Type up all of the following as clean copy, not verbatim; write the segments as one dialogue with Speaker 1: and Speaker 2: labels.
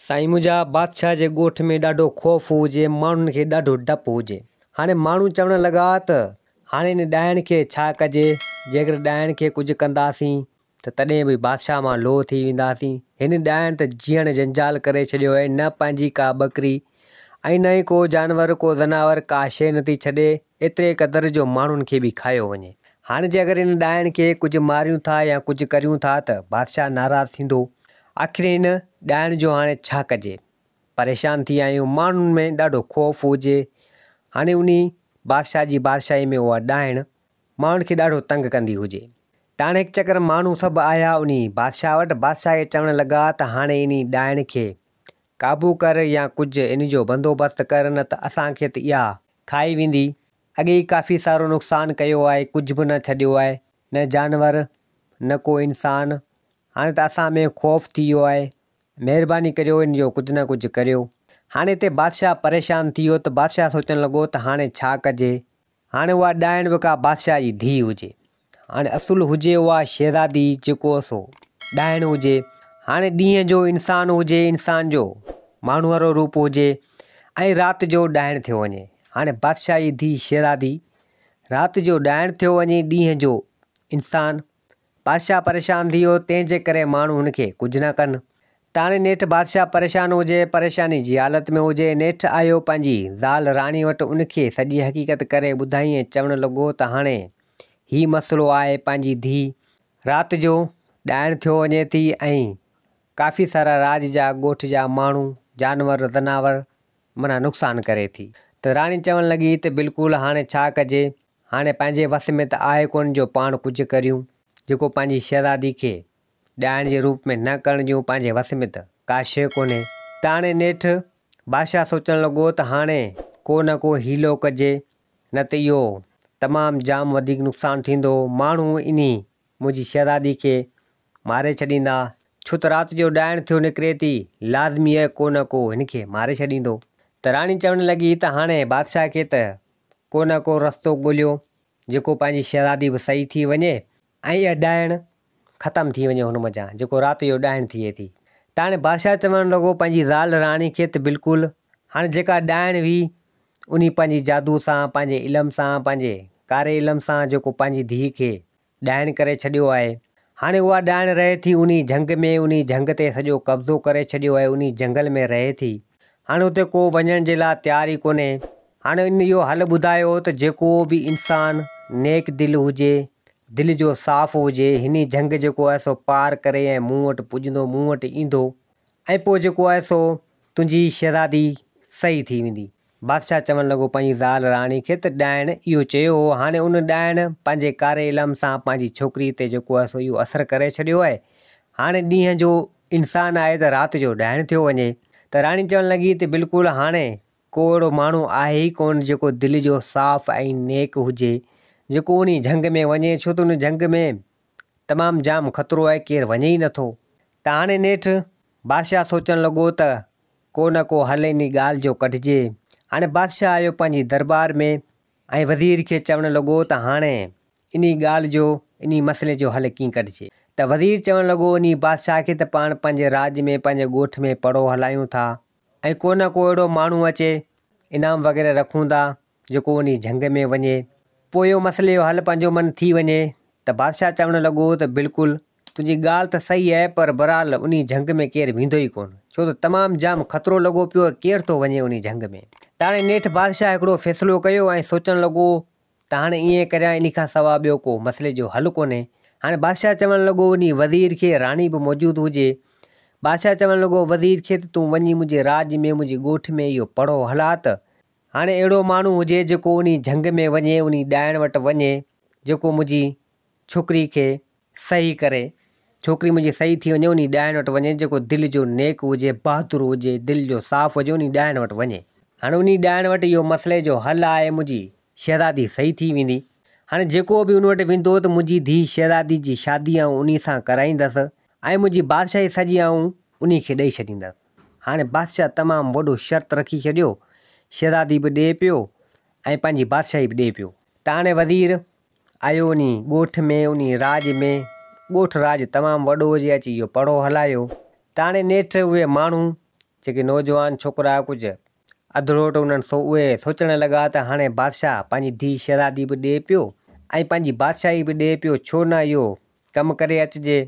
Speaker 1: साईं मुंहिंजा बादशाह जे ॻोठ में ॾाढो ख़ौफ़ हुजे, माण्हुनि खे ॾाढो डपु हुजे। हाणे माण्हू चवणु लॻा त हाणे हिन ॾाइण खे छा कजे, जेकर ॾाइण खे कुझु कंदासीं त तॾहिं बि बादशाह मां लो थी वेंदासीं। हिन ॾाइण त जीअण जंजाल करे छॾियो आहे, न पंहिंजी का ॿकरी ऐं न ई को जानवर को ज़नावर का शइ नथी छॾे, एतिरे क़दुरु जो माण्हुनि खे बि खायो वञे। हाणे जे अगरि हिन ॾाइण खे कुझु मारियूं था या कुझु करियूं था त बादशाह नाराज़ थींदो। आख़िर हिन ॾाइण जो हाणे छा कजे, परेशान थी आहियूं, माण्हुनि में ॾाढो ख़ौफ़ हुजे। हाणे उन बादशाह जी बादशाही में उहा ॾाइण माण्हुनि खे ॾाढो तंग कंदी हुजे। त हाणे हिकु चकर माण्हू सभु आया उन बादशाह वटि, बादशाह खे चवणु लॻा त हाणे इन ॾाइण खे क़ाबू कर या कुझु इन जो बंदोबस्तु कर, न त असांखे त इहा खाई वेंदी। अॻे ई काफ़ी सारो नुक़सानु कयो आहे, कुझु बि न छॾियो आहे, न जानवर न को इंसानु। हाणे त असां में ख़ौफ़ थी वियो आहे, महिरबानी करियो इन जो कुझु न कुझु करियो। हाणे हिते बादशाह परेशान थी वियो त बादशाह सोचणु लॻो त हाणे छा कजे। हाणे उहा ॾाइण बि का बादशाह जी धीउ हुजे, हाणे असुलु हुजे उहा शहज़ादी जेको सो ॾाइण हुजे। हाणे ॾींहं जो इंसानु हुजे, इंसान जो माण्हू वारो रूप हुजे, ऐं राति जो ॾाइण थियो वञे। हाणे बादशाह जी धीउ शहज़ादी राति जो ॾाइण थियो वञे, ॾींहं जो इंसानु। बादशाह परेशान थी वियो, तंहिंजे करे माण्हू हुनखे कुझु न कनि। त हाणे नेठि बादशाह परेशान हुजे, परेशानी जी हालति में हुजे, नेठि आयो पंहिंजी ज़ाल राणी वटि, उनखे सॼी हक़ीक़त करे ॿुधाई ऐं चवणु लॻो त हाणे हीउ मसइलो आहे, पंहिंजी धीउ राति जो ॾाइण थियो वञे थी ऐं काफ़ी सारा राज जा ॻोठ जा माण्हू जानवर ज़नावर माना नुक़सानु करे थी। त राणी चवणु लॻी त बिल्कुलु हाणे छा कजे, हाणे पंहिंजे वस में त आहे कोन जो पाण कुझु करियूं, जेको पंहिंजी शहज़ादी खे ॾाइण जे रूप में न करण ॾियूं, पंहिंजे वस में त का शइ कोन्हे। त हाणे नेठि बादशाह सोचणु लॻो त हाणे को न को हीलो कजे, न त इहो तमामु जाम वधीक नुक़सानु थींदो। माण्हू इन मुंहिंजी शहज़ादी खे मारे छॾींदा, छो त राति जो ॾाइण थियो निकिरे थी, लाज़मी आहे को न को हिनखे मारे छॾींदो। त राणी चवणु लॻी त हाणे बादशाह खे त को न को रस्तो ॻोल्हियो जेको पंहिंजी शहज़ादी बि सही थी वञे ऐं इहा ॾाइण ख़तमु थी वञे हुन मज़ा जेको राति जो ॾाइण थिए थी। त हाणे बादशाह चवणु लॻो पंहिंजी ज़ाल राणी खे त बिल्कुलु हाणे जेका ॾाइण हुई उन पंहिंजी जादू सां, पंहिंजे इल्म सां, पंहिंजे कारे इल्म सां जेको पंहिंजी धीउ खे ॾाइण करे छॾियो आहे, हाणे उहा ॾाइण रहे थी उन जंग में, उन जंग ते सॼो कब्ज़ो करे छॾियो आहे, उन जंगल में रहे थी। हाणे हुते को वञण जे लाइ तयारु ई कोन्हे। हाणे इन इहो हल ॿुधायो त जेको बि इंसानु नेक दिलि हुजे, दिलि जो साफ़ु हुजे, हिन जंग जेको आहे सो पार करे ऐं मूं वटि पुॼंदो, मूं वटि ईंदो, ऐं पोइ जेको आहे सो तुंहिंजी शहज़ादी सही थी वेंदी। बादशाह चवणु लॻो पंहिंजी ज़ाल राणी खे त ॾाइण इहो चयो हो, हाणे उन ॾाइण पंहिंजे कारे इल्म सां पंहिंजी छोकिरी ते जेको आहे सो इहो असरु करे छॾियो आहे। हाणे ॾींहं जो इंसानु आहे त राति जो ॾाइण थियो वञे। त राणी चवणु लॻी त बिल्कुलु हाणे को अहिड़ो माण्हू आहे ई कोन जेको दिलि जो साफ़ु ऐं नेक हुजे, जेको उन जंग में वञे, छो त उन जंग में तमामु जाम ख़तरो आहे, केरु वञे ई नथो। त हाणे नेठि बादशाह सोचणु लॻो त को न को हल इन ॻाल्हि जो कढिजे। हाणे बादशाह आयो पंहिंजी दरबार में ऐं वज़ीर खे चवणु लॻो त हाणे इन ॻाल्हि जो, इन मसइले जो हल कीअं कढिजे। त वज़ीर चवणु लॻो इन बादशाह खे त पाण पंहिंजे राज में, पंहिंजे ॻोठ में पड़ो हलायूं था ऐं को न को अहिड़ो माण्हू अचे, इनाम वग़ैरह रखूं था जेको उन जंग में वञे, पोइ इहो मसइले जो हल पंहिंजो मन थी वञे। त बादशाह चवणु लॻो त बिल्कुलु तुंहिंजी ॻाल्हि त सही आहे, पर बहरहाल उन जंग में केरु वेंदो ई कोन, छो त तमामु जाम ख़तरो लॻो पियो आहे, केरु थो वञे उन जंग में। त हाणे नेठि बादशाह हिकिड़ो फ़ैसिलो कयो ऐं सोचणु लॻो त हाणे ईअं करियां, इन खां सवाइ ॿियो को मसइले जो हल कोन्हे। हाणे बादशाह चवणु लॻो उन वज़ीर खे, राणी बि मौजूदु हुजे, बादशाह चवणु लॻो वज़ीर खे त तूं वञी मुंहिंजे राज में, मुंहिंजे ॻोठ में इहो पड़ो हला त हाणे अहिड़ो माण्हू हुजे जेको उन जंग में वञे, उन ॾाइण वटि वञे, जेको मुंहिंजी छोकिरी खे सही करे, छोकिरी मुंहिंजी सही थी वञे, उन ॾाइण वटि वञे, जेको दिलि जो नेक हुजे, बहादुर हुजे, दिलि जो साफ़ु हुजे, उन ॾाइण वटि वञे। हाणे उन ॾाइण वटि इहो मसइले जो हल आहे, मुंहिंजी शहज़ादी सही थी वेंदी। हाणे जेको बि उन वटि वेंदो त मुंहिंजी धीउ शहज़ादी जी शादी आऊं उन सां कराईंदसि ऐं मुंहिंजी बादशाही सॼी आऊं उन खे ॾेई छॾींदसि। हाणे बादशाह तमामु वॾो शर्त रखी छॾियो, शहज़ादी बि ॾिए पियो ऐं पंहिंजी बादशाही बि ॾिए पियो। त हाणे वज़ीर आयो उन ॻोठ में, उन राज में, ॻोठ राज तमामु वॾो हुजे, अची इहो पड़ो हलायो। त हाणे नेठि उहे माण्हू जेके नौजवान छोकिरा कुझु अधरोट उन्हनि उहे सोचणु लॻा त हाणे बादशाह पंहिंजी धीउ शहज़ादी बि ॾिए पियो ऐं पंहिंजी बादशाही बि ॾिए पियो, छो न इहो कमु करे अचिजे।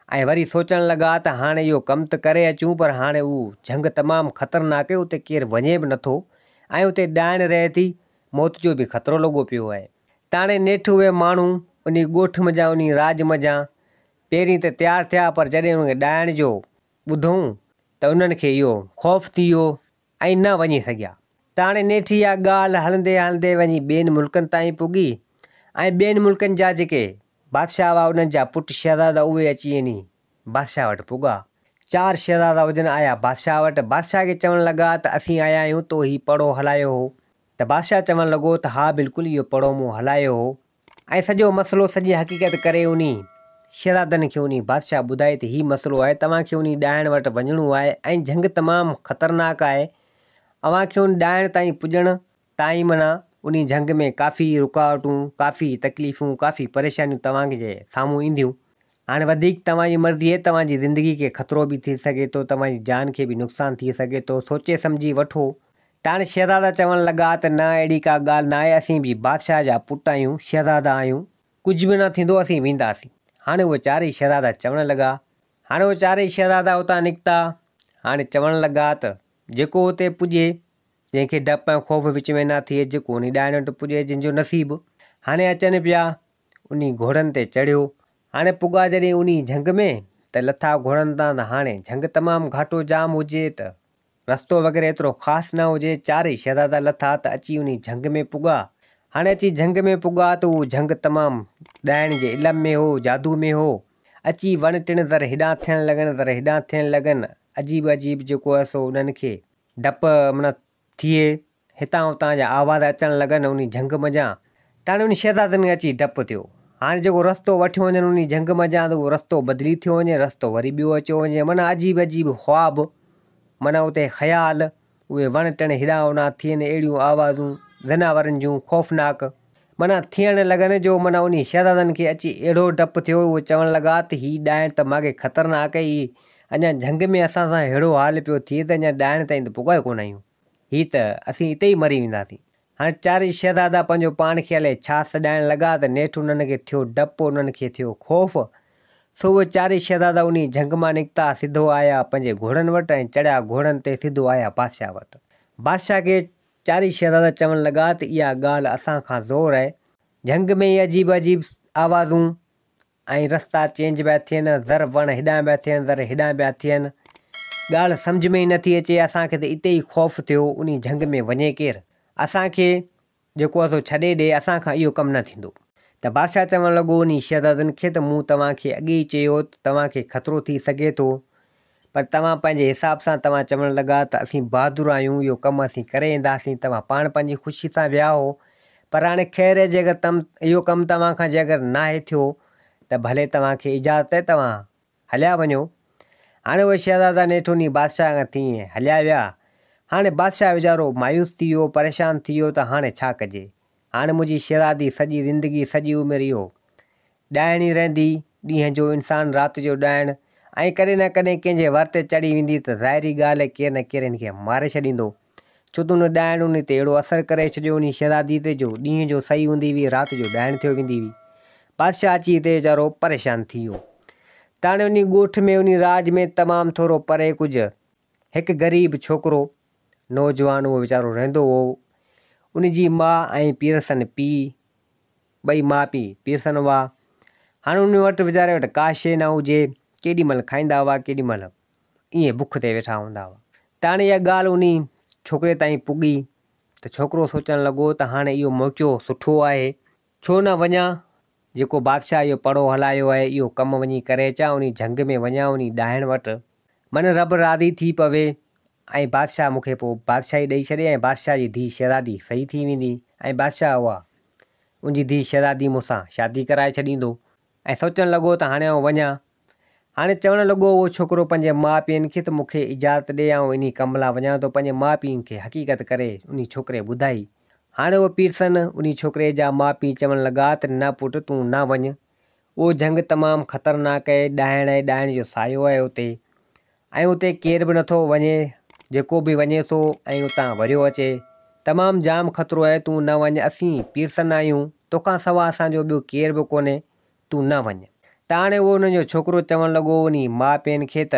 Speaker 1: ऐं वरी सोचणु लॻा त हाणे इहो कमु त करे अचूं, पर हाणे उहो झंग तमामु ख़तरनाक आहे, उते केरु वञे बि नथो ऐं उते ॾाइण रहे थी, मौत जो बि ख़तरो लॻो पियो आहे। त हाणे नेठि उहे माण्हू उन ॻोठ मञा उन राज मञा पहिरीं त तयारु थिया, पर जॾहिं उनखे ॾाइण जो ॿुधूं त उन्हनि खे इहो ख़ौफ़ थी वियो ऐं न वञी सघिया। त हाणे नेठि इहा ॻाल्हि हलंदे हलंदे वञी ॿियनि मुल्कनि ताईं पुॻी ऐं ॿियनि मुल्कनि जा जेके बादशाह हुआ उन्हनि जा पुट शहज़ादा उहे अची वञी बादशाह वटि पुॻा। 4 शहज़ादा हुजनि आया बादशाह वटि। बादशाह खे चवणु लॻा त असीं आया आहियूं तो ही पड़ो हलायो हो। त बादशाह चवणु लॻो त हा बिल्कुलु इहो पड़ो मूं हलायो हो ऐं सॼो मसइलो सॼी हक़ीक़त करे उन शहज़ादनि खे उन बादशाह ॿुधाई त हीउ मसइलो आहे, तव्हांखे उन ॾाइण वटि वञिणो आहे ऐं झंग तमामु ख़तरनाक आहे, अव्हांखे उन ॾाइण ताईं पुॼण ताईं माना उन झंग में काफ़ी रुकावटूं, काफ़ी तकलीफ़ूं, काफ़ी परेशानियूं तव्हांखे जे साम्हूं ईंदियूं। हाणे वधीक तव्हांजी मर्ज़ी आहे, तव्हांजी ज़िंदगी खे ख़तरो बि थी सघे थो, तव्हांजी जान खे बि नुक़सानु थी सघे थो, सोचे सम्झी वठो। त हाणे शहज़ादा चवणु लॻा त न अहिड़ी का ॻाल्हि न आहे, असीं बि बादशाह जा पुट आहियूं, शहज़ादा आहियूं, कुझु बि न थींदो, असीं वेंदासीं। हाणे उहे 4 शहज़ादा चवणु लॻा। हाणे उहे 4 शहज़ादा उतां निकिता। हाणे चवणु लॻा त जेको हुते पुॼे, जंहिंखे डपु ऐं ख़ौफ़ विच में न थिए, जेको उन ॾाइण वटि पुॼे, जंहिंजो नसीबु हाणे अचनि पिया उन घोड़नि ते चढ़ियो। हाणे पुॻा जॾहिं उन झंग में त लथा घोड़नि तां, त हाणे झंग तमामु घाटो जाम हुजे त रस्तो वग़ैरह एतिरो ख़ासि न हुजे। 4 शहज़ादा लथा त अची उन झंग में पुॻा। हाणे अची झंग में पुॻा त उहो झंग तमामु ॾाइण जे इल्म में हो, जादू में हो। अची वण टिण दर हेॾां थियणु लॻनि, दर हेॾां थियणु लॻनि, अजीब अजीब जेको आहे सो उन्हनि खे डपु माना थिए, हितां हुतां जा आवाज़ अचणु लॻनि उन झंग मञा। त हाणे उन शहज़ादनि खे अची डपु थियो। हाणे जेको रस्तो वठियो वञनि उन झंग मञा त उहो रस्तो बदिली थियो वञे, रस्तो वरी ॿियो अचो वञे, माना अजीब अजीब ख़्वाब, माना उते ख़्याल, उहे वण टिण हेॾां होॾां थियनि, अहिड़ियूं आवाज़ूं ज़नावरनि जूं ख़ौफ़नाक माना थियणु लॻनि, जो माना उन शहज़ादनि खे अची अहिड़ो डपु थियो। उहे चवणु लॻा त हीअ ॾाइण त माॻे ख़तरनाक आहे, हीअ अञा झंग में असां सां अहिड़ो हाल पियो थिए त अञा ॾाइण ताईं त पुॻा कोन आहियूं, हीअ त असीं हिते ई मरी वेंदासीं। हाणे 4 शहज़ादा पंहिंजो पाण खे अलाए छा सॾाइण लॻा त नेठि उन्हनि खे थियो डपु, उन्हनि खे थियो ख़ौफ़। सो उहे 4 शहज़ादा उन झंग मां निकिता, सिधो आया पंहिंजे घोड़नि वटि ऐं चढ़िया घोड़नि ते सिधो आया बादशाह वटि। बादशाह खे 4 शहज़ादा चवणु लॻा त इहा ॻाल्हि असां खां ज़ोर आहे, झंग में ई अजीब अजीब आवाज़ूं ऐं रस्ता चेंज पिया थियनि, ज़र वण हेॾां पिया थियनि, ज़र हेॾां पिया थियनि, ॻाल्हि सम्झ में ई नथी अचे। असांखे त इते ई ख़ौफ़ थियो, उन झंग में वञे केरु, असांखे जेको आहे सो छॾे ॾिए, असांखां इहो कमु न थींदो। त बादशाह चवणु लॻो उन शहज़ादनि खे त मूं तव्हांखे अॻे ई चयो त तव्हांखे ख़तरो थी सघे थो, पर तव्हां पंहिंजे हिसाब सां तव्हां चवणु लॻा त असीं बहादुर आहियूं, इहो कमु असीं करे ईंदासीं, तव्हां पाण पंहिंजी ख़ुशी सां विया हो। पर हाणे ख़ैर जे अगरि इहो कमु तव्हांखां जे अगरि नाहे थियो त भले तव्हांखे इजाज़त आहे, तव्हां हलिया वञो। हाणे उहे शहज़ादा नेठि उन बादशाह खां तीअं हलिया विया। हाणे बादशाह वीचारो मायूस थी वियो, परेशान थी वियो त हाणे छा कजे। हाणे मुंहिंजी शहज़ादी सॼी ज़िंदगी सॼी उमिरि इहो ॾाइण ई रहंदी, ॾींहं जो इंसानु राति जो ॾाइण, ऐं कॾहिं न कॾहिं कंहिंजे वर ते चढ़ी वेंदी त ज़ाहिरी ॻाल्हि आहे केरु न केरु हिन खे मारे छॾींदो, छो त उन ॾाइण उन ते अहिड़ो असरु करे छॾियो उन शहज़ादी ते, जो ॾींहं जो सही हूंदी हुई, राति जो ॾाइण थियो वेंदी हुई। बादशाह अची हिते वीचारो परेशान थी वियो। त हाणे उन ॻोठ में उन राज में तमामु थोरो परे कुझु हिकु ग़रीब छोकिरो नौजवान उहो वीचारो रहंदो हो। उन जी माउ ऐं पीरसनि पीउ, ॿई माउ पीउ पीरसनि हुआ। हाणे उन वटि वीचारे वटि का शइ न हुजे, केॾी महिल खाईंदा हुआ, केॾी महिल ईअं बुख ते वेठा हूंदा हुआ। त हाणे इहा ॻाल्हि उन छोकिरे ताईं पुॻी त छोकिरो सोचणु लॻो त हाणे इहो मौक़ो सुठो आहे, छो न वञा, जेको बादशाह इहो पड़ो हलायो आहे इहो कमु वञी करे अचां, उन झंग में वञा, उन ॾाइण वटि, मन रब राज़ी थी पवे ऐं बादशाह मूंखे पोइ बादशाही ॾेई छॾे ऐं बादशाह जी धीउ शहज़ादी सही थी वेंदी ऐं बादशाह उहा उनजी धीउ शहज़ादी मूंसां शादी कराए छॾींदो। ऐं सोचणु लॻो त हाणे आउं वञा। हाणे चवणु लॻो उहो छोकिरो पंहिंजे माउ पीउनि खे त मूंखे इजाज़त ॾे, ऐं इन कम लाइ वञा थो। पंहिंजे माउ पीउनि खे हक़ीक़त करे उन छोकिरे ॿुधाई। हाणे उहो पीरसन उन छोकिरे जा माउ पीउ चवणु लॻा त न पुटु तूं न वञु, उहो झंग तमामु ख़तरनाक आहे, ॾाइण जो सायो आहे उते, ऐं उते केर बि नथो वञे, जेको बि वञे थो ऐं उतां वरियो अचे। तमामु जाम ख़तरो आहे, तूं न वञ, असीं पीरसन आहियूं, तोखां सवाइ असांजो ॿियो केर बि कोन्हे, तूं न वञ। त हाणे उहो हुनजो छोकिरो चवणु लॻो उन माउ पीउनि खे त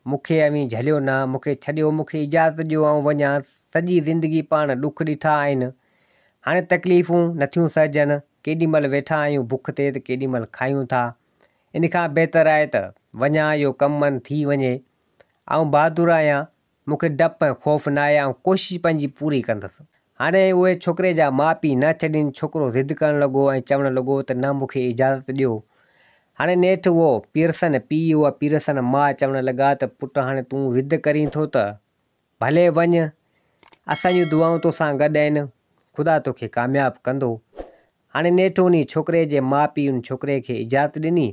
Speaker 1: मूंखे अवी झलियो न, मूंखे छॾियो, मूंखे इजाज़त ॾियो ऐं वञा। सॼी ज़िंदगी पाण ॾुख ॾिठा आहिनि, हाणे तकलीफ़ूं नथियूं सहिजनि, केॾीमहिल वेठा आहियूं बुख ते त केॾीमहिल खायूं था। इन खां बहितर आहे त वञा, इहो कमु मन थी वञे। ऐं बहादुर आहियां, मूंखे डपु ऐं ख़ौफ़ न आहे, ऐं कोशिशि पंहिंजी पूरी कंदुसि। हाणे उहे छोकिरे जा माउ पीउ न छॾीनि, छोकिरो ज़िद करणु लॻो ऐं चवणु लॻो त न, मूंखे इजाज़त ॾियो। हाणे नेठि उहो पीरसन पीउ, उहा पीरसन माउ चवणु लॻा त पुटु हाणे तूं ज़िद करीं थो त भले वञ, असांजूं दुआऊं तोसां गॾु आहिनि, ख़ुदा तोखे कामयाबु कंदो। हाणे नेठि उन छोकिरे जे माउ पीउ उन छोकिरे खे इजाज़त ॾिनी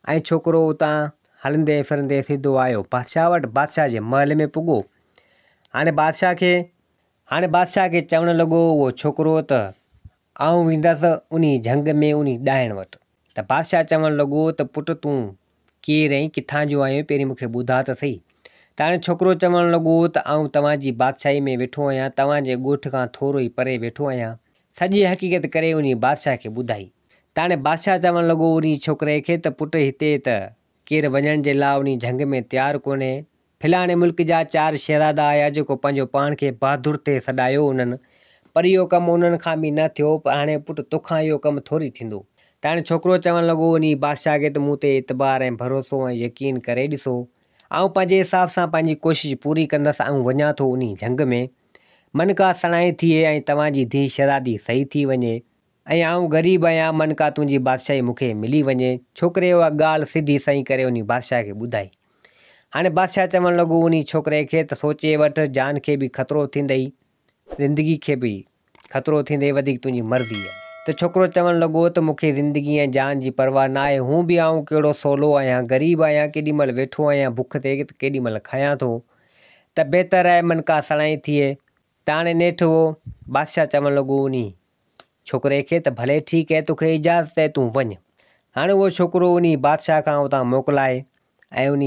Speaker 1: ऐं छोकिरो उतां हलंदे फिरंदे सिधो आयो बादशाह वटि, बादशाह जे महल में पुॻो। हाणे बादशाह खे चवणु लॻो उहो छोकिरो त आऊं वेंदसि उन झंग में उन ॾाइण वटि। त बादशाह चवणु लॻो त पुटु तूं केरु आहीं, किथां जो आहीं, पहिरीं मूंखे ॿुधा त सही। त हाणे छोकिरो चवणु लॻो त आऊं तव्हांजी बादशाही में वेठो आहियां, तव्हांजे ॻोठ खां थोरो ई परे वेठो आहियां। सॼी हक़ीक़त करे उन बादशाह खे ॿुधाई। त हाणे बादशाह चवणु लॻो उन छोकिरे खे त पुटु हिते त केरु वञण जे लाइ उन झंग में तयारु कोन्हे। फिलहाणे मुल्क जा 4 शहज़ादा आया जेको पंहिंजो पाण खे बहादुर ते सॾायो उन्हनि, पर इहो कमु उन्हनि खां बि न थियो। पर हाणे पुटु तोखां इहो कमु थोरी थींदो। त हाणे छोकिरो चवणु लॻो उन बादशाह खे त मूं ते एतबार ऐं भरोसो ऐं यकीन करे ॾिसो, ऐं पंहिंजे हिसाब सां पंहिंजी कोशिशि पूरी कंदसि ऐं वञा थो उन झंग में। मन का सणाई थिए ऐं तव्हांजी धीउ शहज़ादी सही थी वञे, ऐं आऊं ग़रीब आहियां, मन का तुंहिंजी बादशाही मूंखे मिली वञे। छोकिरे उहा ॻाल्हि सिधी सही करे उन बादशाह खे ॿुधाई। हाणे बादशाह चवणु लॻो उन छोकिरे खे त सोचे वठि, जान खे बि ख़तरो थींदई, ज़िंदगी खे बि ख़तरो थींदे, वधीक तुंहिंजी मर्ज़ी आहे। त छोकिरो चवणु लॻो त मूंखे ज़िंदगी ऐं जान जी परवाह न आहे, हूं बि आऊं कहिड़ो सवलो आहियां, ग़रीब आहियां, केॾीमहिल वेठो आहियां बुख ते त केॾीमहिल खायां थो, त बहितर आहे मन का सणाई थिए। त हाणे नेठि उहो बादशाह चवणु लॻो उन छोकिरे खे त भले ठीकु आहे, तोखे इजाज़त आहे, तूं वञ। हाणे उहो छोकिरो उन बादशाह खां उतां मोकिलाए ऐं उन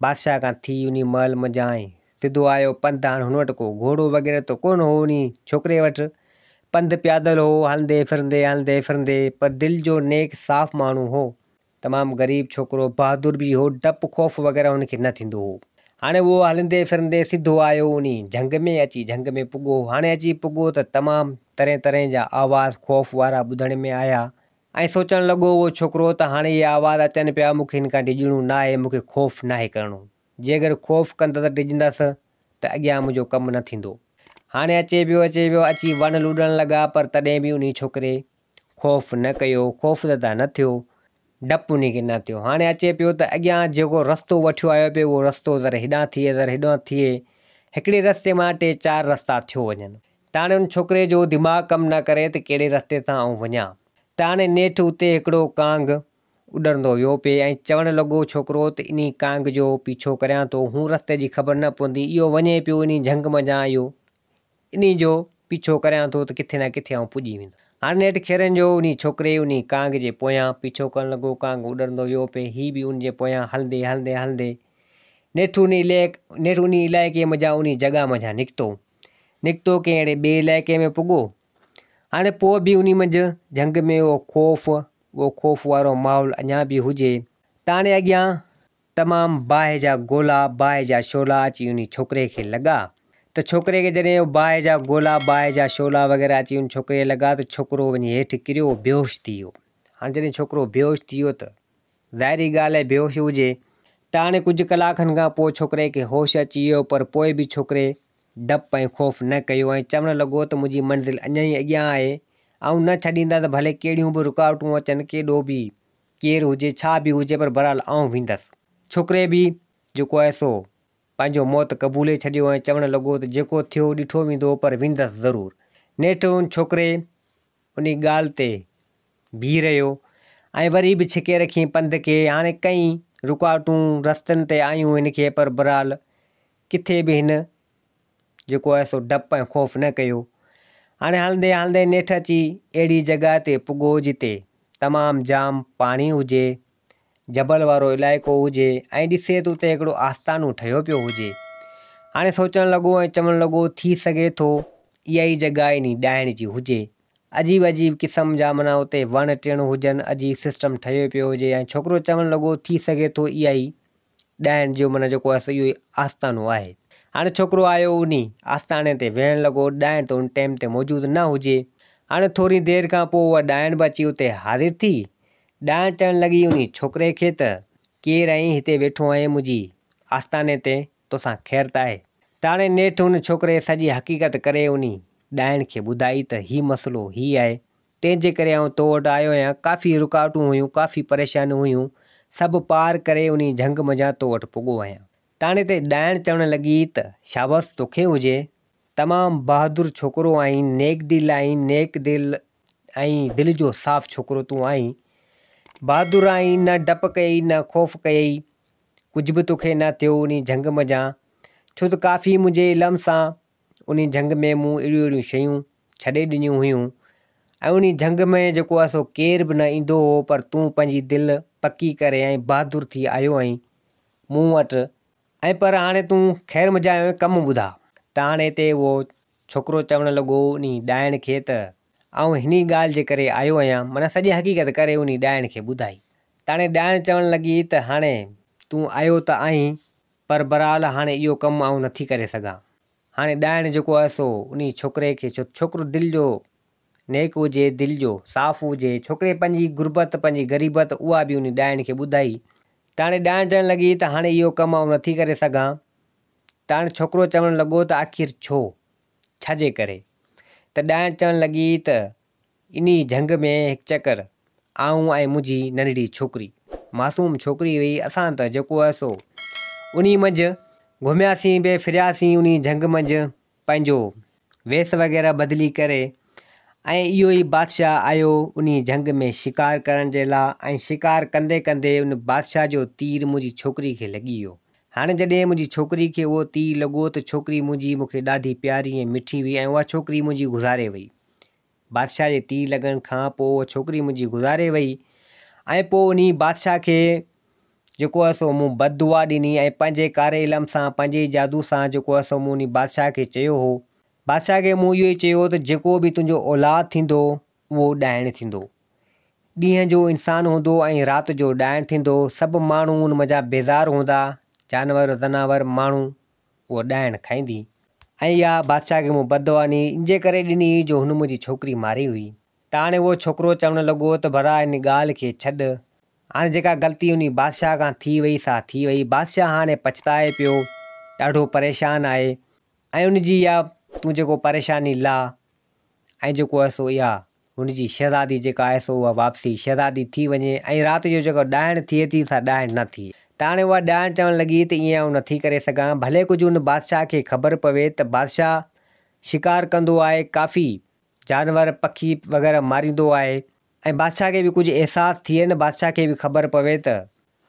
Speaker 1: बादशाह खां थी उन महल मंझां सिधो आयो पंधु। हाणे हुन वटि को घोड़ो वग़ैरह त कोन हो उन छोकिरे वटि, पंधु प्यादल हो, हलंदे फिरंदे, पर दिलि जो नेक साफ़ माण्हू हो, तमामु ग़रीब छोकिरो, बहादुर बि हो, डपु ख़ौफ़ वग़ैरह हुनखे न थींदो हो। हाणे उहो हलंदे फिरंदे सिधो आयो उन झंग में, अची झंग में पुॻो। हाणे अची पुॻो त तमामु तरह तरह जा आवाज़ ख़ौफ़ वारा ॿुधण में आया ऐं सोचणु लॻो उहो छोकिरो त हाणे इहे आवाज़ अचनि पिया, मूंखे हिन खां डिॼणो न आहे, मूंखे ख़ौफ़ न आहे करिणो। जे अगरि ख़ौफ़ कंदसि डिॼंदसि त अॻियां मुंहिंजो कमु न थींदो। हाणे अचे पियो अची वण लुॾण लॻा, पर तॾहिं बि उन छोकिरे ख़ौफ़ न कयो, ख़ौफ़ त न थियो, डपु उन खे न थियो। हाणे अचे पियो त अॻियां जेको रस्तो वठियो आयो पियो, उहो रस्तो ज़र हेॾां थिए, हिकिड़े रस्ते मां 4 रस्ता थियो वञनि। त हाणे उन छोकिरे जो दिमाग़ु कमु न करे त कहिड़े रस्ते तां आऊं वञा। त हाणे नेठि उते हिकिड़ो कांग उॾंदो वियो पिए ऐं चवणु लॻो छोकिरो त इन कांग जो पीछो करियां थो, हू रस्ते जी ख़बर न पवंदी, इहो वञे पियो इन झंग मंझां, इहो इन जो पीछो करियां थो त किथे न किथे आऊं पुॼी वेंदो। हाणे नेठि खेरनि जो उन छोकिरे उन कांग जे पोयां पीछो करणु लॻो, कांग उॾंदो वियो पिए, हीअ बि उन जे पोयां हलंदे नेठि उन इलाइक़े मंझां उन जॻह मंझां निकितो कंहिं अहिड़े ॿिए इलाइक़े में पुॻो। हाणे पोइ बि उन मंझि झंग में उहो ख़ौफ़ वारो माहौल अञा बि हुजे। त हाणे अॻियां तमामु बाहि जा गोला, बाहि जा शोला अची उन छोकिरे खे लॻा। त छोकिरे खे जॾहिं बाहि जा गोला, बाहि जा शोला वग़ैरह अची उन छोकिरे लॻा त छोकिरो वञी हेठि किरियो, बेहोश थी वियो। हाणे जॾहिं छोकिरो बेहोश थी वियो त ज़ाहिरी ॻाल्हि आहे बेहोश हुजे। त हाणे कुझु कलाकनि खां पोइ छोकिरे खे होश अची वियो, पर पोइ बि छोकिरे डपु ऐं ख़ौफ़ न कयो ऐं चवणु लॻो त मुंहिंजी मंज़िल अञा ई अॻियां आहे, ऐं न छॾींदा त भले कहिड़ियूं बि रुकावटूं अचनि, केॾो बि केरु हुजे, छा बि हुजे, पर बहरहाल आऊं वेंदसि। छोकिरे बि जेको आहे सो पंहिंजो मौत क़बूले छॾियो ऐं चवणु लॻो त जेको थियो ॾिठो वेंदो, पर वेंदसि ज़रूरु। नेठि उन छोकिरे उन ॻाल्हि ते बीह रहियो ऐं वरी बि छिके रखी पंध खे। हाणे कई रुकावटूं रस्तनि ते आयूं हिन खे, पर बहरहाल किथे बि हिन जेको आहे सो डपु ऐं ख़ौफ़ न कयो। हाणे हलंदे नेठि अची अहिड़ी जॻह ते पुॻो जिते तमामु जाम पाणी हुजे, जबल वारो इलाइक़ो हुजे ऐं ॾिसे त उते हिकिड़ो आस्थानो ठहियो पियो हुजे। हाणे सोचणु लॻो ऐं चवणु लॻो थी सघे थो इहा ई जॻह इन ॾाइण जी हुजे। अजीब अजीब क़िस्म जा माना उते वण टिण हुजनि, अजीब सिस्टम ठहियो पियो हुजे। ऐं छोकिरो चवणु लॻो थी सघे थो इहा ई ॾाइण जो माना जेको आहे इहो ई आस्थानो आहे। हाणे छोकिरो आयो उन आस्थाने ते वेहणु लॻो। ॾाइण त उन टाइम ते मौजूदु न हुजे। हाणे थोरी देरि खां पोइ उहा ॾाइण बि अची उते हाज़िर थी। ॾाइण चवणु लॻी उन छोकिरे खे त केरु आहीं, हिते वेठो आहीं मुंहिंजी आस्थाने ते, तोसां ख़ैरु त आहे। त हाणे नेठि हुन छोकिरे सॼी हक़ीक़त करे उन ॾाइण खे ॿुधाई त हीउ मसइलो हीउ आहे, तंहिंजे करे आउं तो वटि आयो आहियां। काफ़ी रुकावटूं हुयूं, काफ़ी परेशानियूं हुयूं, सभु पार करे उन झंग मंझां तो वटि पुॻो आहियां। त हाणे हिते ॾाइण चवणु लॻी त शाबाश तोखे हुजे, तमामु बहादुर छोकिरो आहीं, नेक दिलि आहीं, नेक दिलि ऐं दिलि जो साफ़ छोकिरो तूं आहीं, बहादुर आहीं, न डपु कयई न ख़ौफ़ कयई, कुझु बि तोखे न थियो उन झंग मंझां। छो त काफ़ी मुंहिंजे इल्म सां उन झंग में मूं अहिड़ियूं अहिड़ियूं शयूं छॾे ॾिनियूं हुयूं ऐं उन झंग में जेको आहे सो केर बि न ईंदो हो, पर तूं पंहिंजी दिलि पकी करे ऐं बहादुर थी आयो आहीं मूं वटि। ऐं पर हाणे तूं ख़ैरु मज़ा जो कमु ॿुधा। त हाणे हिते उहो छोकिरो चवणु लॻो उन ॾाइण खे त आउं हिन ॻाल्हि जे करे आयो आहियां, माना सॼी हक़ीक़त करे उन ॾाइण खे ॿुधाई। त हाणे ॾाइण चवणु लॻी त हाणे तूं आयो त आहीं, पर बहरहाल हाणे इहो कमु आउं नथी करे सघां। हाणे ॾाइण जेको आहे सो उन छोकिरे खे, छोकिरो दिलि जो नेक हुजे, दिलि जो साफ़ हुजे, छोकिरे पंहिंजी गुरबत पंहिंजी ग़रीबत उहा बि उन ॾाइण खे ॿुधाई। त हाणे ॾाइण चवणु लॻी त हाणे इहो कमु आउं नथी करे सघां। त हाणे छोकिरो चवणु लॻो त आख़िर छाजे करे? त ॾाइण चवणु लॻी त इन झंग में हिकु चकर आऊं ऐं मुंहिंजी नंढड़ी छोकिरी, मासूम छोकिरी हुई, असां त जेको आहे सो उन मंझि घुमियासीं बि फिरियासीं उन झंग मंझि पंहिंजो वेस वग़ैरह बदिली करे। ऐं इहो ई बादशाह आयो उन झंग में शिकार करण जे लाइ, ऐं शिकार कंदे कंदे उन बादशाह जो तीर मुंहिंजी छोकिरी खे लॻी वियो। हाणे जॾहिं मुंहिंजी छोकिरी खे उहो तीर लॻो त छोकिरी मुंहिंजी मूंखे ॾाढी प्यारी ऐं मिठी हुई ऐं उहा छोकिरी मुंहिंजी गुज़ारे वई। बादशाह जे तीर लॻण खां पोइ उहा छोकिरी मुंहिंजी गुज़ारे वई। ऐं पोइ उन बादशाह खे जेको आहे सो मूं बददुआ ॾिनी ऐं पंहिंजे कारे इल्म सां, पंहिंजे जादू सां जेको आहे सो मूं उन बादशाह खे चयो हो, बादशाह खे मूं इहो ई चयो त जेको बि तुंहिंजो औलाद थींदो उहो ॾाइण थींदो। ॾींहं जो इंसानु हूंदो ऐं राति जो ॾाइण थींदो। सभु माण्हू उन मंझां बेज़ारु हूंदा, जानवर ज़नावर माण्हू, उहो ॾाइण खाईंदी। ऐं इहा बादशाह खे मूं बददुआ ॾिनी, इन जे करे ॾिनी जो हुन मुंहिंजी छोकिरी मारी हुई। त हाणे उहो छोकिरो चवणु लॻो त भला हिन ॻाल्हि खे छॾु, हाणे जेका ग़लती उन बादशाह खां थी वई सा थी वई। बादशाह हाणे पछताए पियो, ॾाढो परेशानु आहे। ऐं उनजी इहा तूं जेको परेशानी ला ऐं जेको आहे सो इहा हुनजी शहज़ादी जेका आहे सो उहा वापसी शहज़ादी थी वञे ऐं राति जो जेको ॾाइण थिए थी सा ॾाइण न थिए। त हाणे उहा ॾाइण चवणु लॻी त ईअं आउं नथी करे सघां। भले कुझु उन बादशाह खे ख़बर पवे त बादशाह शिकार कंदो आहे, काफ़ी जानवर पखी वग़ैरह मारींदो आहे, ऐं बादशाह खे बि कुझु अहसासु थिए न, बादशाह खे बि ख़बर पवे त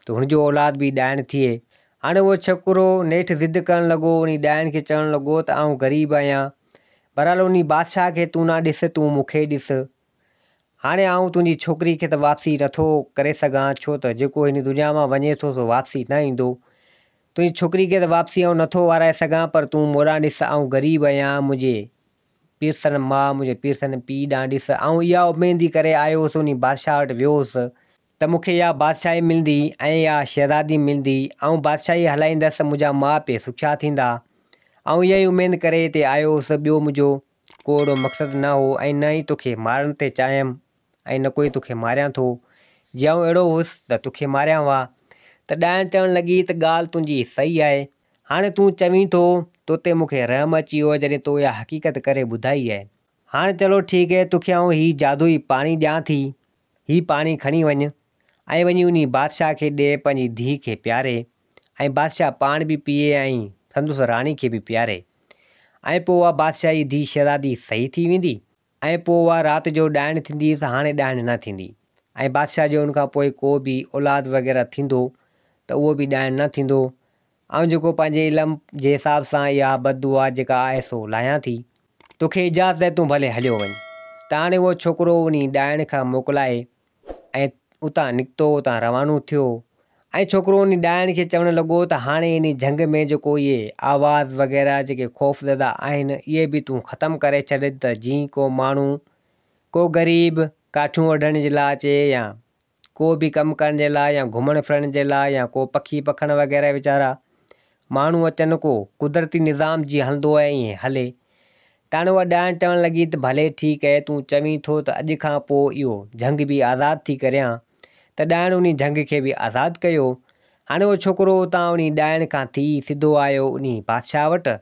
Speaker 1: हुनजो औलाद बि ॾाइण थिए। हाणे उहो छोकिरो नेठि ज़िद करणु लॻो, उन ॾाइण खे चवणु लॻो त आउं ग़रीब आहियां, बहरहाल उन बादशाह खे तूं न ॾिस, तूं मूंखे ॾिस। हाणे आउं तुंहिंजी छोकिरी खे त वापसी नथो करे सघां, छो त जेको हिन दुनिया मां वञे थो सो वापसी न ईंदो। तुंहिंजी छोकिरी खे त वापसी आउं नथो वाराए सघां, पर तूं मोॾां ॾिस, आउं ग़रीब आहियां, मुंहिंजे पीरसनि मां, मुंहिंजे पीरसनि पीउ ॾांहुं ॾिस। आउं इहा उमेद करे आयो हुउसि, उन बादशाह वटि वियो हुउसि त मूंखे इहा बादशाही मिलंदी ऐं इहा शहज़ादी मिलंदी, ऐं बादशाही हलाईंदसि, मुंहिंजा माउ पीउ सुखिया थींदा। ऐं इहा ई उमेद करे हिते आयो हुउसि। ॿियो मुंहिंजो को अहिड़ो मक़सदु न हो, ऐं न ई तोखे मारण ते चाहियमि, ऐं न कोई तोखे मारियां थो। जे आउं अहिड़ो हुउसि त तोखे मारियां हुआ। त ॾाइण चवणु लॻी त ॻाल्हि तुंहिंजी सही आहे। हाणे तूं चवीं थो तो ते मूंखे रहम अची वियो जॾहिं तो इहा हक़ीक़त करे ॿुधाई आहे। हाणे चलो ठीकु आहे, तोखे आउं हीउ जादुई पाणी ॾियां थी, हीउ पाणी खणी वञु ऐं वञी उन बादशाह खे ॾे, पंहिंजी धीउ खे पीआरे, ऐं बादशाह पाण बि पीए ऐं संदसि राणी खे बि पीआरे। ऐं पोइ उहा बादशाह जी धीउ शहज़ादी सही थी वेंदी, ऐं पोइ उहा राति जो ॾाइण थींदी, हाणे ॾाइण न थींदी। ऐं बादशाह जो उनखां पोइ को बि औलाद वग़ैरह थींदो त उहो बि ॾाइण न थींदो। ऐं जेको पंहिंजे इल्म जे हिसाब सां इहा बददुआ जेका आहे सो लाहियां थी, तोखे इजाज़त आहे, तूं भले हलियो वञु। त हाणे उहो छोकिरो उन ॾाइण खां मोकिलाए ऐं उतां निकितो, उतां रवानो थियो ऐं छोकिरो उन ॾाइण खे चवणु लॻो त हाणे इन झंग में जेको इहे आवाज़ वग़ैरह जेके ख़ौफ़ज़दा आहिनि इहे बि तूं ख़तमु करे छॾ त जीअं को माण्हू को ग़रीब काठियूं वढण जे लाइ अचे या को बि कमु करण जे लाइ या घुमण फिरण जे लाइ या को पखी पखण वग़ैरह वीचारा माण्हू अचनि को कुदरती निज़ाम जीअं हलंदो आहे ईअं हले। त हाणे उहा ॾाइण चवणु लॻी त भले ठीकु आहे तूं चवीं थो त अॼु खां पोइ इहो झंग बि आज़ादु थी करियां। त ॾाइण उन झंग खे बि आज़ादु कयो। हाणे उहो छोकिरो उतां उन ॾाइण खां थी सिधो आयो उन बादशाह वटि।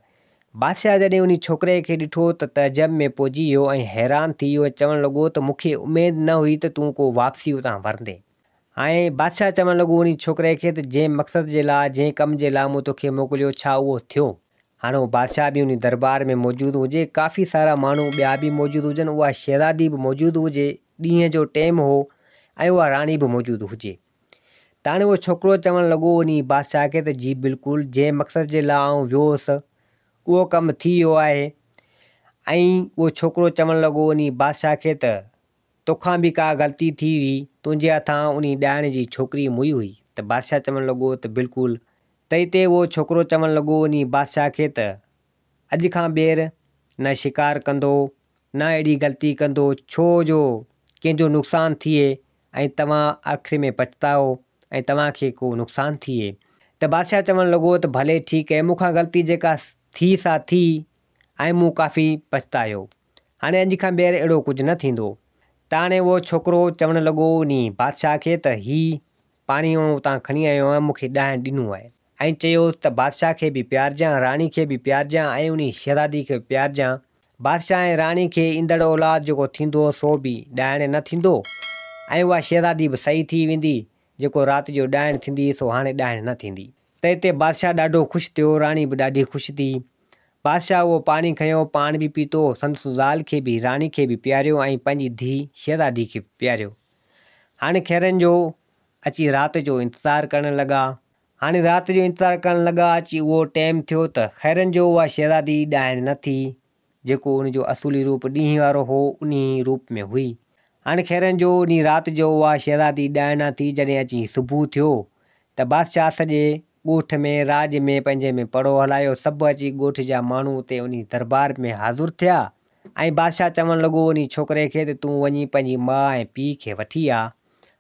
Speaker 1: बादशाह जॾहिं उन छोकिरे खे ॾिठो त तइजब में पहुची वियो ऐं हैरान थी वियो, चवणु लॻो त मूंखे उमेदु न हुई त तूं को वापसी उतां वरंदे। ऐं बादशाह चवणु लॻो उन छोकिरे खे त जंहिं मक़सद जे लाइ जंहिं कम जे लाइ मूं तोखे मोकिलियो छा उहो थियो। हाणे उहो बादशाह बि उन दरबार में मौजूदु हुजे, काफ़ी सारा माण्हू ॿिया बि मौजूदु हुजनि, उहा शहज़ादी बि मौजूदु हुजे, ॾींहं जो टाइम हो ऐं उहा राणी बि मौजूदु हुजे। त हाणे उहो छोकिरो चवणु लॻो उन बादशाह खे त जी बिल्कुलु जंहिं मक़सद जे लाइ आउं वियो हुउसि उहो कमु थी वियो आहे। ऐं उहो छोकिरो चवणु लॻो उन बादशाह खे त तोखां बि का ग़लती थी हुई, तुंहिंजे हथां उन ॾाइण जी छोकिरी मुई हुई। त बादशाह चवणु लॻो त बिल्कुलु। त हिते उहो छोकिरो चवणु लॻो उन बादशाह खे त अॼु खां ॿीहर न शिकार कंदो, न अहिड़ी ग़लती कंदो, छो जो कंहिंजो नुक़सानु थिए ऐं तव्हां आख़िरि में पछताओ ऐं तव्हांखे को नुक़सानु थिए। त बादशाह चवणु लॻो त भले ठीकु आहे, मूंखां ग़लती जेका थी सा थी ऐं मूं काफ़ी पछतायो, हाणे अॼु खां ॿीहर अहिड़ो कुझु न थींदो। त हाणे उहो छोकिरो चवणु लॻो उन बादशाह खे त हीउ पाणी उतां खणी आयो आहियां, मूंखे ॾाइण ॾिनो आहे। ऐं चयोसि त बादशाह खे बि प्यारजांइ, राणी खे बि प्यारजांइ ऐं उन शहज़ादी खे बि प्यारजांइ। बादशाह ऐं राणी खे ईंदड़ औलाद जेको थींदो सो बि ॾाइण न थींदो ऐं उहा शहज़ादी बि सही थी वेंदी, जेको राति जो ॾाइण थींदी सो हाणे ॾाइण न थींदी। त हिते बादशाह ॾाढो ख़ुशि थियो, राणी बि ॾाढी ख़ुशि थी। बादशाह उहो पाणी खयो, पाणी बि पीतो, संदसि ज़ाल खे बि राणी खे बि प्यारियो ऐं पंहिंजी धीउ शहज़ादी खे बि प्यारियो। हाणे खैरनि जो अची राति जो इंतज़ारु करणु लॻा। हाणे राति जो इंतज़ारु करणु लॻा, अची उहो टाइम थियो त खैरनि जो उहा शहज़ादी ॾाइण न थी, जेको उनजो असुली रूप ॾींहं वारो हो उन रूप में हुई। हाणे खैरनि जो उन राति जो उहा शहज़ादी ॾाइण न थी। जॾहिं अची सुबुह थियो त बादशाह सॼे ॻोठ में राज में पंहिंजे में पड़ो हलायो, सभु अची ॻोठ जा माण्हू उते उन दरबार में हाज़ुरु थिया। ऐं बादशाह चवणु लॻो उन छोकिरे खे त तूं वञी पंहिंजी माउ ऐं पीउ खे वठी आ।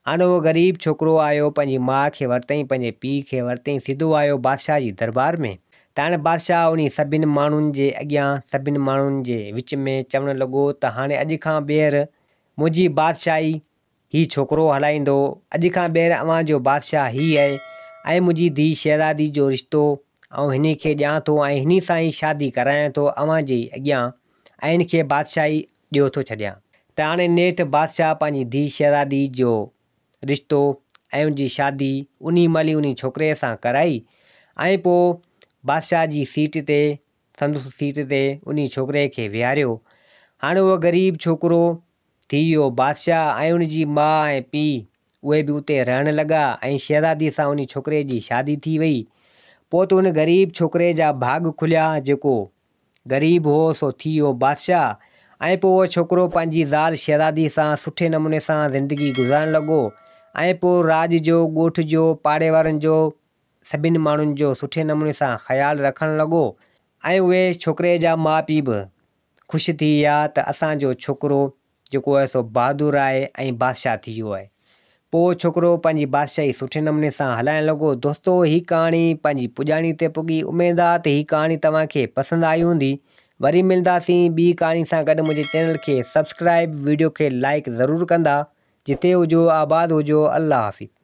Speaker 1: हाणे उहो ग़रीब छोकिरो आयो, पंहिंजी माउ खे वरितईं, पंहिंजे पीउ खे वरितईं, सिधो आयो बादशाह जी दरबार में। त हाणे बादशाह उन सभिनि माण्हुनि जे अॻियां सभिनि माण्हुनि जे विच में चवणु लॻो त हाणे अॼु खां ॿीहर मुंहिंजी बादशाही हीउ छोकिरो हलाईंदो, अॼु खां ॿीहर अव्हां जो बादशाह हीउ आहे ऐं मुंहिंजी धीउ शहज़ादी जो रिश्तो ऐं हिन खे ॾियां थो ऐं हिन सां ई शादी करायां थो अव्हां जे अॻियां ऐं हिन खे बादशाही ॾियो थो छॾियां। त हाणे नेठि बादशाह पंहिंजी धीउ शहज़ादी जो रिश्तो ऐं उनजी शादी उन महिल ई उन छोकिरे सां कराई ऐं पोइ बादशाह जी सीट ते संदसि सीट ते उन छोकिरे खे विहारियो। हाणे उहो ग़रीब छोकिरो थी वियो बादशाह ऐं उनजी माउ ऐं पीउ उहे बि उते रहणु लॻा ऐं शहज़ादी सां उन छोकिरे जी शादी थी वई। पोइ त उन ग़रीब छोकिरे जा भाग खुलिया, जेको ग़रीब हो सो थी वियो बादशाह। ऐं पोइ उहो छोकिरो पंहिंजी ज़ाल शहज़ादी सां सुठे नमूने सां ज़िंदगी गुज़ारणु लॻो ऐं पोइ राज जो ॻोठ जो पाड़े वारनि जो सभिनि माण्हुनि जो सुठे नमूने सां ख़्यालु रखणु लॻो ऐं उहे छोकिरे जा माउ पीउ बि ख़ुशि थी विया त असांजो छोकिरो जेको आहे सो बहादुर आहे ऐं बादशाह थी वियो आहे। पोइ छोकिरो पंहिंजी बादशाही सुठे नमूने सां हलाइणु लॻो। दोस्तो, हीअ कहाणी पंहिंजी पुॼाणी ते पुॻी। उमेदु आहे त हीअ कहाणी तव्हांखे पसंदि आई हूंदी। वरी मिलंदासीं ॿी कहाणी सां गॾु। मुंहिंजे चैनल खे सब्सक्राइब, वीडियो खे लाइक ज़रूरु कंदा। जिते हुजो आबाद हुजो। अल्लाह हाफ़िज़।